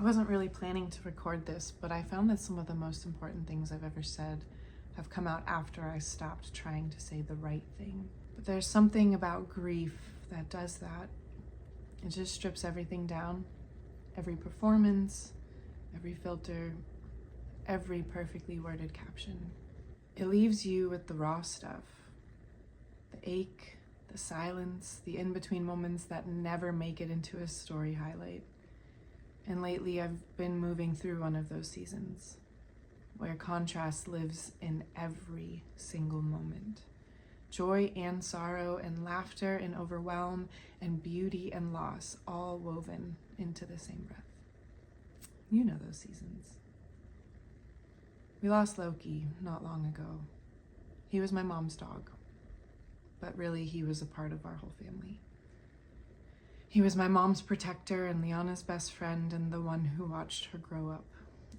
I wasn't really planning to record this, but I found that some of the most important things I've ever said have come out after I stopped trying to say the right thing. But there's something about grief that does that. It just strips everything down. Every performance, every filter, every perfectly worded caption. It leaves you with the raw stuff. The ache, the silence, the in-between moments that never make it into a story highlight. And lately I've been moving through one of those seasons where contrast lives in every single moment. Joy and sorrow and laughter and overwhelm and beauty and loss all woven into the same breath. You know those seasons. We lost Loki not long ago. He was my mom's dog, but really he was a part of our whole family. He was my mom's protector and Liana's best friend and the one who watched her grow up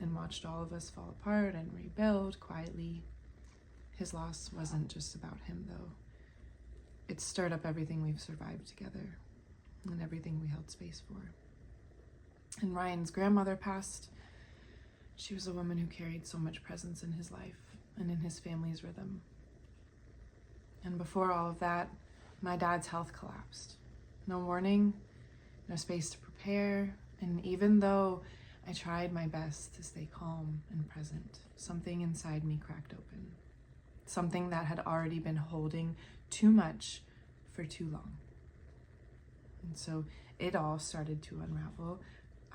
and watched all of us fall apart and rebuild quietly. His loss wasn't just about him, though. It stirred up everything we've survived together and everything we held space for. And Ryan's grandmother passed. She was a woman who carried so much presence in his life and in his family's rhythm. And before all of that, my dad's health collapsed. No warning, no space to prepare, and even though I tried my best to stay calm and present, something inside me cracked open. Something that had already been holding too much for too long. And so it all started to unravel.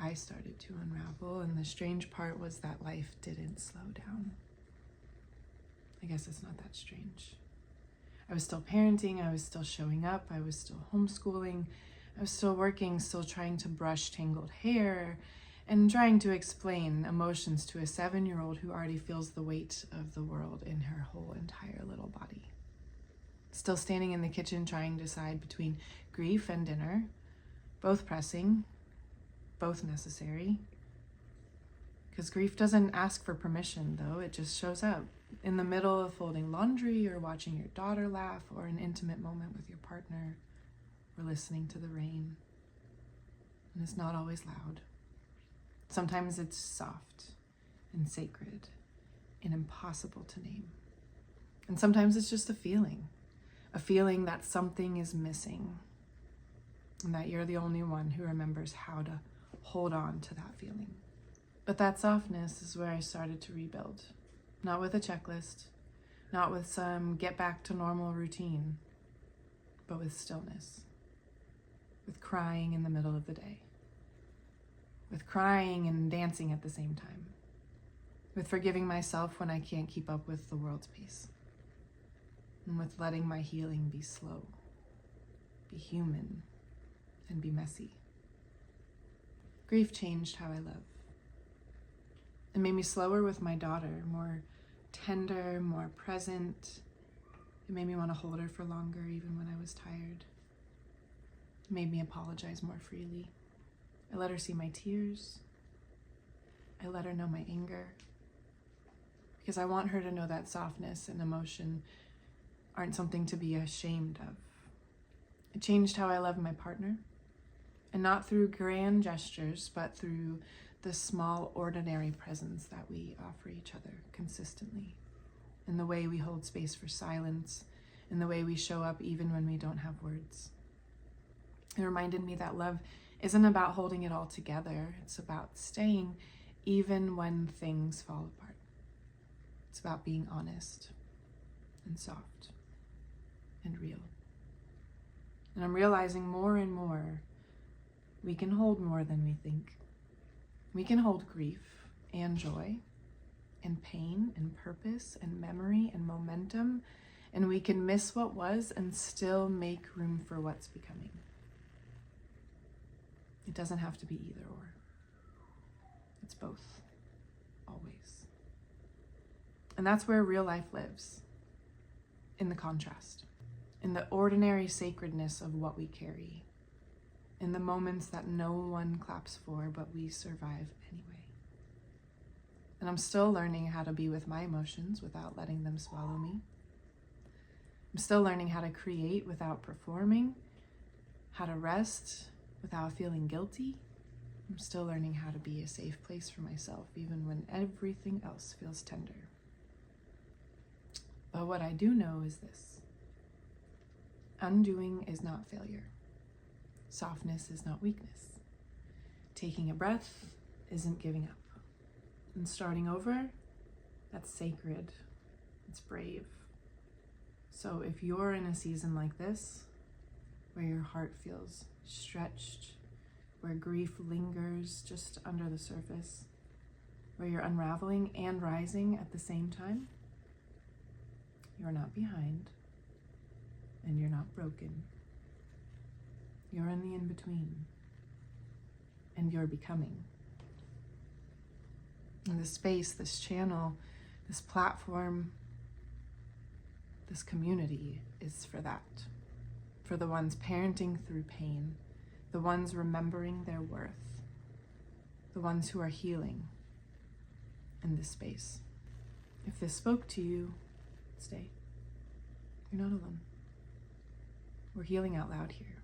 I started to unravel, and the strange part was that life didn't slow down. I guess it's not that strange. I was still parenting, I was still showing up, I was still homeschooling, I was still working, still trying to brush tangled hair, and trying to explain emotions to a 7-year-old who already feels the weight of the world in her whole entire little body. Still standing in the kitchen trying to decide between grief and dinner, both pressing, both necessary. Because grief doesn't ask for permission, though, it just shows up. In the middle of folding laundry or watching your daughter laugh or an intimate moment with your partner or listening to the rain. And it's not always loud. Sometimes it's soft and sacred and impossible to name. And sometimes it's just a feeling that something is missing and that you're the only one who remembers how to hold on to that feeling. But that softness is where I started to rebuild. Not with a checklist, not with some get back to normal routine, but with stillness, with crying in the middle of the day, with crying and dancing at the same time, with forgiving myself when I can't keep up with the world's pace, and with letting my healing be slow, be human, and be messy. Grief changed how I live. It made me slower with my daughter, more tender, more present. It made me want to hold her for longer, even when I was tired. It made me apologize more freely. I let her see my tears. I let her know my anger. Because I want her to know that softness and emotion aren't something to be ashamed of. It changed how I love my partner. And not through grand gestures, but through the small, ordinary presence that we offer each other consistently, in the way we hold space for silence, in the way we show up even when we don't have words. It reminded me that love isn't about holding it all together. It's about staying even when things fall apart. It's about being honest and soft and real. And I'm realizing more and more we can hold more than we think. We can hold grief and joy and pain and purpose and memory and momentum, and we can miss what was and still make room for what's becoming. It doesn't have to be either or. It's both, always. And that's where real life lives, in the contrast, in the ordinary sacredness of what we carry, in the moments that no one claps for, but we survive anyway. And I'm still learning how to be with my emotions without letting them swallow me. I'm still learning how to create without performing, how to rest without feeling guilty, I'm still learning how to be a safe place for myself, even when everything else feels tender. But what I do know is this: undoing is not failure. Softness is not weakness. Taking a breath isn't giving up. And starting over, that's sacred. It's brave. So if you're in a season like this, where your heart feels stretched, where grief lingers just under the surface, where you're unraveling and rising at the same time, you're not behind and you're not broken. You're in the in-between and you're becoming. And this space, this channel, this platform, this community is for that. For the ones parenting through pain, the ones remembering their worth, the ones who are healing in this space. If this spoke to you, stay. You're not alone. We're healing out loud here.